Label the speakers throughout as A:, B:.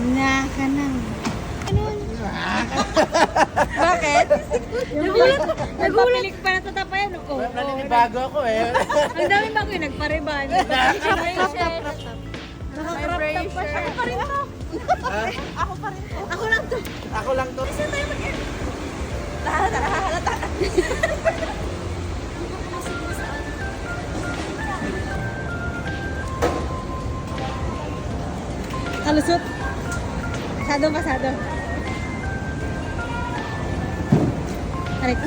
A: Na ka nang. Ganun.
B: Bakit?
A: Nagulat pa natatapayan ako.
C: Naninibago ako eh.
A: Ang dami ba ko yung nagpariban? Crop top. Naka-crop top pa siya. Ako pa rin to. Ako pa rin to. Ako lang to.
C: Ako lang to.
A: Isa tayo mag-end.
B: Halata.
A: Kalusot. Pasado. Aray ko.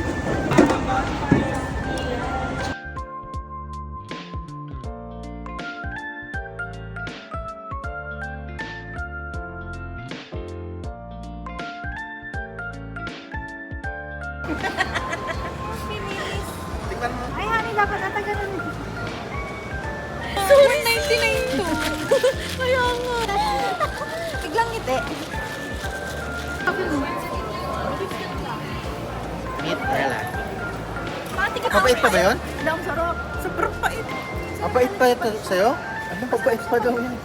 C: Tingnan mo.
A: Ay, honey, dapat natagalan mo.
B: So, 99 to. Kaya nga. Biglang ngiti.
C: Meat, wala.
B: Mati ka.
C: Mabait pa ba yun?
B: Ang sarap. Sobrang pait.
C: Mabait pa ito sa'yo? Ano mabait pa daw yan?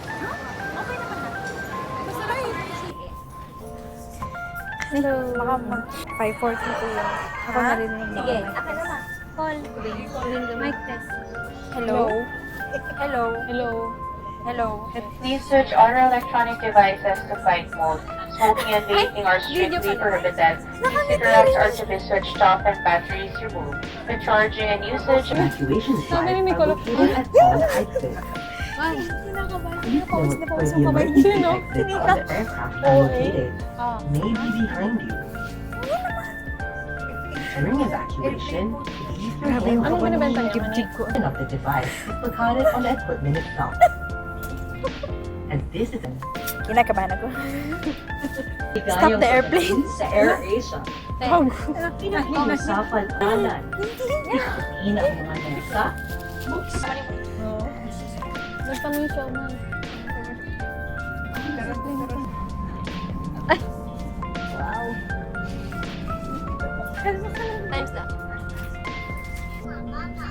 B: Hello. Baka mag 5:40 to yun. Ako narinig mo.
A: Sige, akin na. Call. Mic test.
B: Hello.
D: Please switch all your electronic devices to flight mode. Smoking and vaping are strictly prohibited. Cigarettes are to be switched off and batteries removed. The charging and usage
E: Evacuation flights are located at all exits.
A: Ay,
E: Please note where the emergency exits on the aircraft are located may be behind you. During evacuation, please remain open of the device located on the equipment itself. As this is
B: Kinakabahan ako. Stop the airplane.
E: Sa AirAsia. Pinag-uusapan alan. Ikutin ang mga nasa.
B: Nagtanong siya man.
A: times na.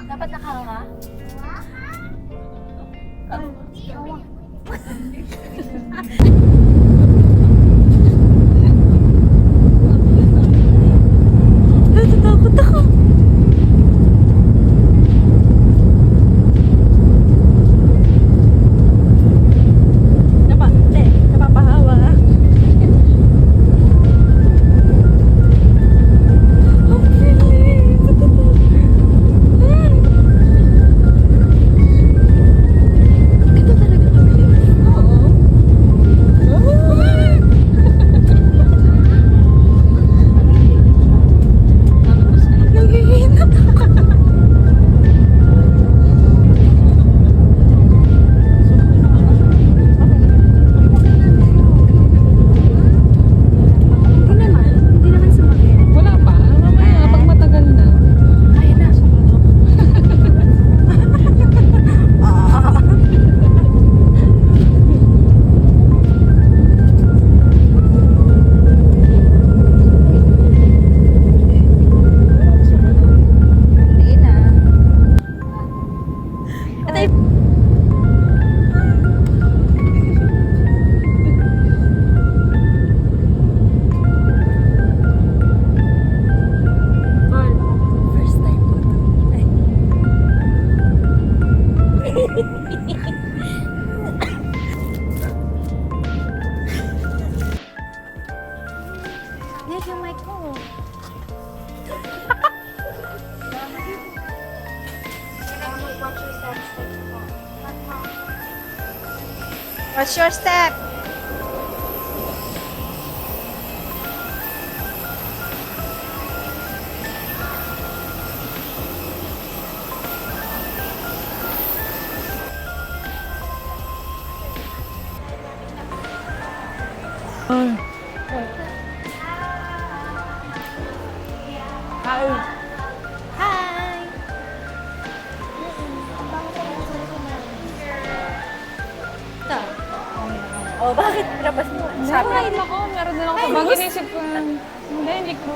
A: Dapat nakahanga.
B: Natatakot ako. Napapahawa ka. Ito talaga kami. Oo. Nangihinat ako. Hindi naman sumakit.
F: Wala pa. Mamaya, pag matagal na.
B: Kaya na, sumunod. Hindi na. Atay. First time ko to. Ay.
A: Yes, yung mic ko.
B: What's your step?
A: Hi! Ito.
B: Oh, bakit? Pinabas mo. Sabi
F: Meron ako. Meron din ako. Pag inisip ko, hindi ko.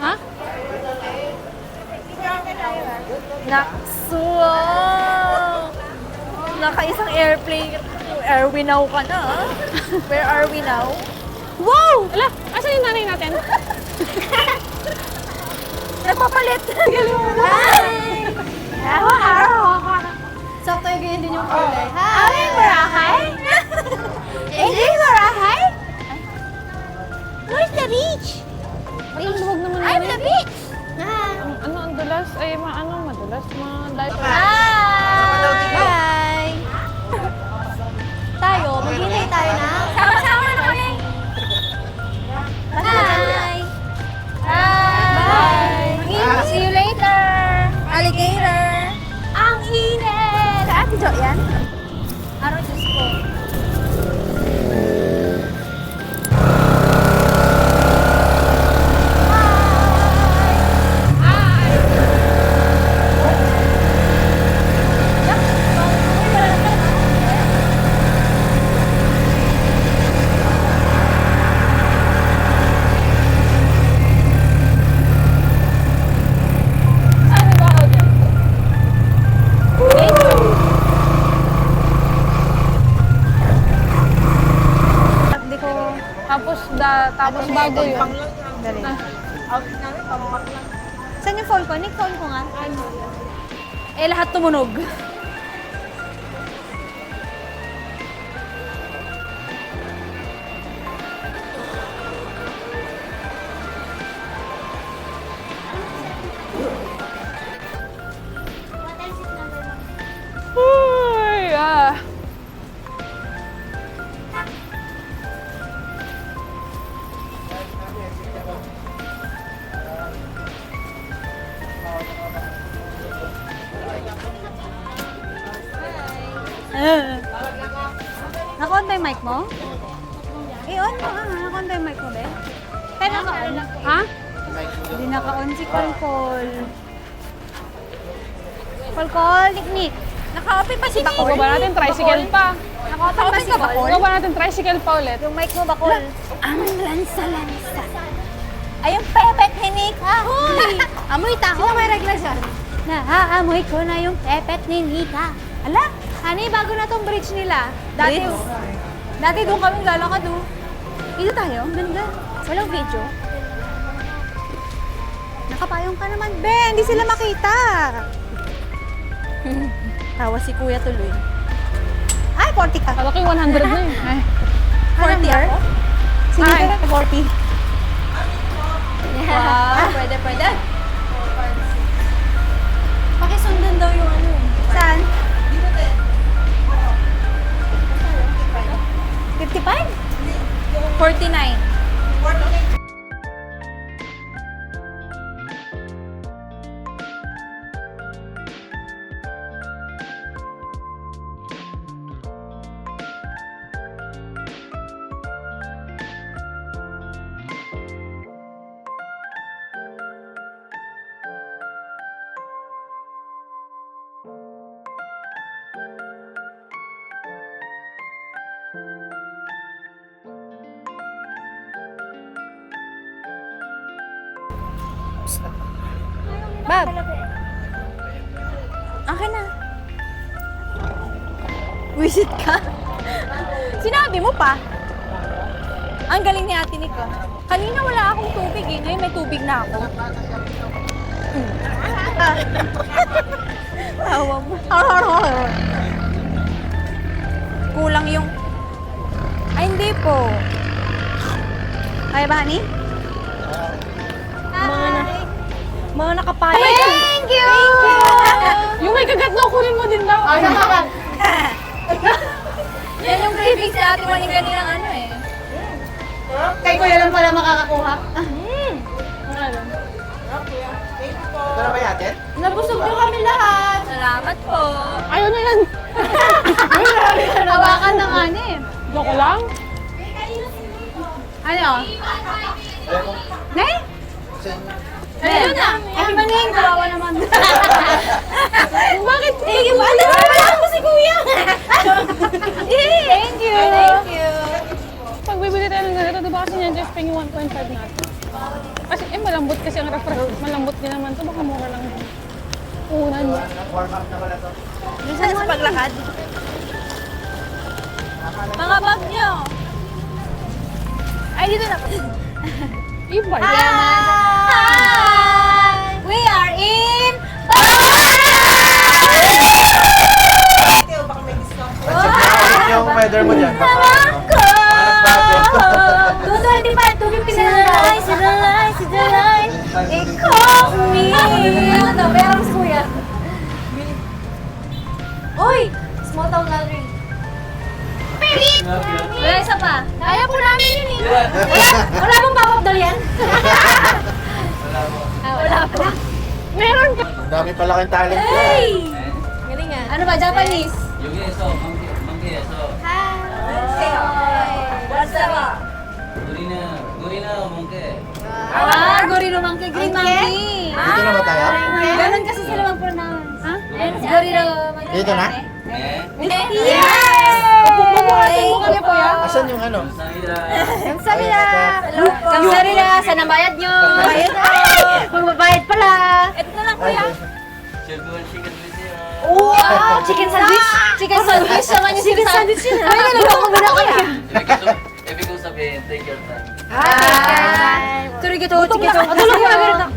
F: Ha?
B: Nakso!
A: nakaisang airplane. Are we now ka na? ah? Where are we now? Wow!
F: Ala, asan yung nanay natin?
A: Nagpapalit! Hi! Sakto yung ganyan din yung kulay. Hi! Aming Boracay? English Boracay? Where's the beach?
F: Ay, ang luwag naman
A: I'm
F: namin.
A: the beach!
F: Ano, ang dulas? Ay, madulas. Dahil
A: Hi! Tayo, maghintay tayo na. Sama-sama na kami! Bye! Bye! See you later! Alligator! Ang init! Sa Ate Jo, yan? Araw, Diyos ko.
F: Hindi ko... Tapos bago yun.
A: Saan yung phone ko? Nick, phone ko nga. Eh, lahat tumunog.
F: Uy, ah.
A: Naka-on ba yung mic mo? Eh-on mo ah. Naka-on ba yung mic mo, be? Kaya naka-on.
F: Ha?
A: Hindi naka-on si Kolkol. Kolkol, Nick. Naka-open pa si Bakol.
F: Baba natin tricycle pa.
A: Naka-open pa si Bakol.
F: Baba natin tricycle pa ulit.
A: Yung mic mo, Bakol. Ang lansa-lansa. Ay, yung pepet ni Nick. Ahoy! Amoy taho. Sino may regla siya? Naaamoy ko na yung pepet ni Nika. Ala, honey, bago na tong bridge nila. Dati doon kami lalakad, oh. Dito tayo, ang ganda. Walang video. Nakapayong ka naman, be. Hindi sila makita. Tawa si kuya tuloy. Ay, 40 ka.
F: Kalaki 100 na yun. Ay.
A: 40 ako? Sige,
F: Ay.
A: 40. Wow, pwede. Pakisundan daw yung ano. Saan? 55? 49. Bab. Akin na. Visit ka? Sinabi mo pa. Ang galing ni Ate Nick, ah. Kanina wala akong tubig eh. Ngayon may tubig na ako. Tawa mo. Kulang yung... Ay, hindi po. Kaya ba, honey? Mga nakapayag. Thank you!
F: Yung may kagat daw, kunin mo din daw.
A: Yan yung craving sa Ate Maning kaninang ano eh.
B: Kay Kuya lang pala makakakuha.
C: Ito na ba yatin?
A: Nabusog niyo kami lahat. Salamat po.
F: Ayaw na yan.
A: Hawakan ng ani.
F: Joke lang.
A: Ano? Nay? Ayun na. Ay, maning, kawawa naman. Bakit? Sige ba? Wala ako si Kuya. Thank you. Thank you.
F: Pag bibili tayo ng ganito, diba kasi niyan, Jeff, yung 1.5 natin. Kasi, malambot kasi ang refresh. Malambot din naman to, baka mura lang din. Unan.
C: Warm up na pala to.
A: Minsan sa paglakad. Mga bag nyo. Ay, dito na.
F: Iba.
A: Hi! We are in
C: Yung weather mo dyan.
A: Bangko! 225, 250 na lang. Si Dalai. Ikaw, me. Ano, meron gusto mo yan. Uy! Small town gathering. Pilit! Wala isa pa. Kaya po namin yun eh. Wala mong pop-up doll yan? Wala po.
F: Meron ka.
C: Ang dami pala kayong talent.
A: Hey! Galing nga. Ano ba, Japanese?
G: 여기에서 만개에서
A: What's up?
G: 우리는 멍게
A: Gorilla monkey, green monkey.
C: Dito na ba tayo?
A: Ganun kasi sila mag-pronounce. Ha? Gorilla monkey.
C: Dito na?
G: 네
A: Yes!
F: Mukha niya po yan.
C: Asan yung ano?
G: 감사합니다.
A: Kamsahamnida! Kamsahamnida! Saan ang bayad nyo? Bayad na! Magbabayad pala! Ito na lang kuya.
G: 즐거운 시간 되세요.
A: Wow! Chicken sandwich? Chicken sandwich naman yung chicken sandwich yun. Ay, naluloko na kaya.
G: Ibig ko sabihin, take your time.
A: Hi! Turigito, chicken sandwich. Tulog mo agad ito.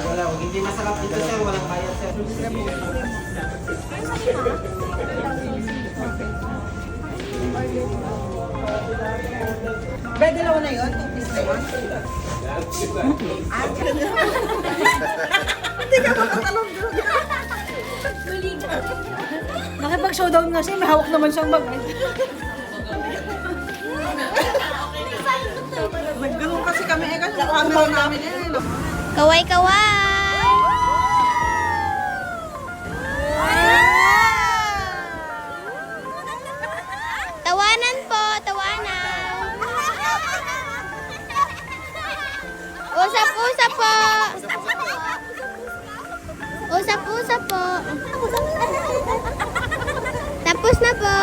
C: Wala, huwag hindi masarap dito sir, walang bayad sir.
H: Be, dalawa na yun? 2 piece na yun? Hindi ka makatalong doon.
B: Nakipag-showdown nga siya, may hawak naman siyang bag.
H: Ganun kasi kami eh, kasi camera namin eh. no?
A: Kaway-kaway! Tawanan po, tawanan. Usap-usap po. Usap-usap po. Tapos na po.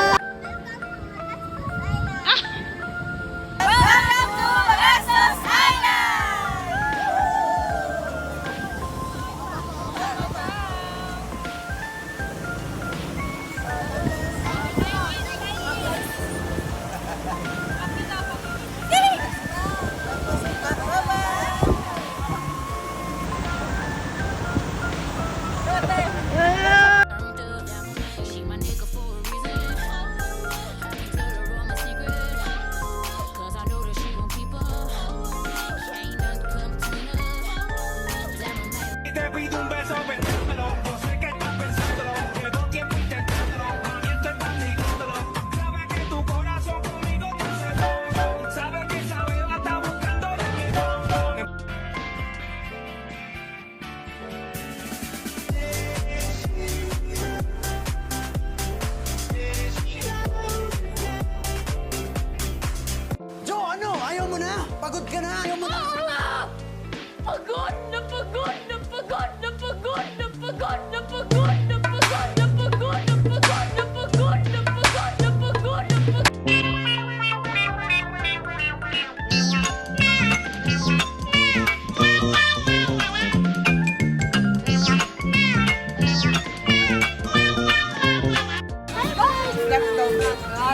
A: Welcome to Bagasos Island!
I: She my nigga for a reason. Can't tell her all my secrets. 'Cause I know that she gon' keep up. She ain't nothing to come between us. Damn, I'm mad.
J: Te pido un beso, pensándolo. Yo sé que estás pensándolo. Llevo tiempo intentándolo. Mami, estoy practicándolo. Sabe que tu corazón conmigo te hace todo. Sabe que esa beba está buscando de mi corazón.
H: Jo, ano? Ayaw mo na? Pagod ka na? Ayaw mo na?
I: Pagod na pagod na pagod na pagod na pagod na pagod na pagod na pagod na pagod na pagod na pagod na pagod na pagod.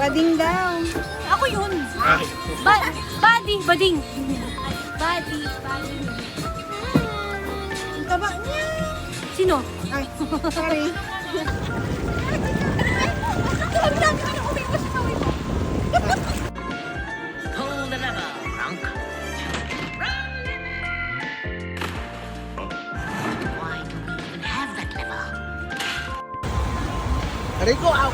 B: Bading daw.
A: Ako yun. Buddy, bading. Buddy.
B: Ang taba niya.
A: Sino?
B: Ay, sorry.
I: Pull the lever, Bronk. Why do we even have that lever?
C: Rico, out!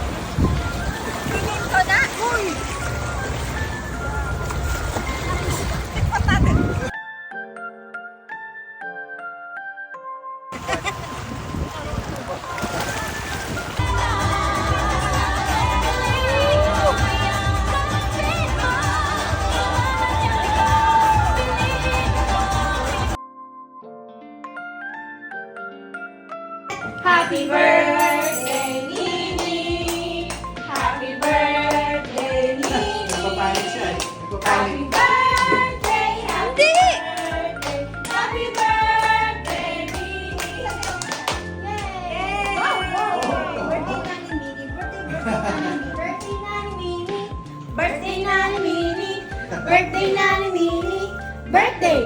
A: Happy birthday, Nini! Happy birthday, Nini!
C: Nagpapanik siya eh.
A: Happy
C: Nagpapanik.
A: birthday! Happy birthday! Happy birthday, Nini! Yay! Birthday na ni Mini! Birthday na ni Mini! Birthday na ni Mini! Birthday!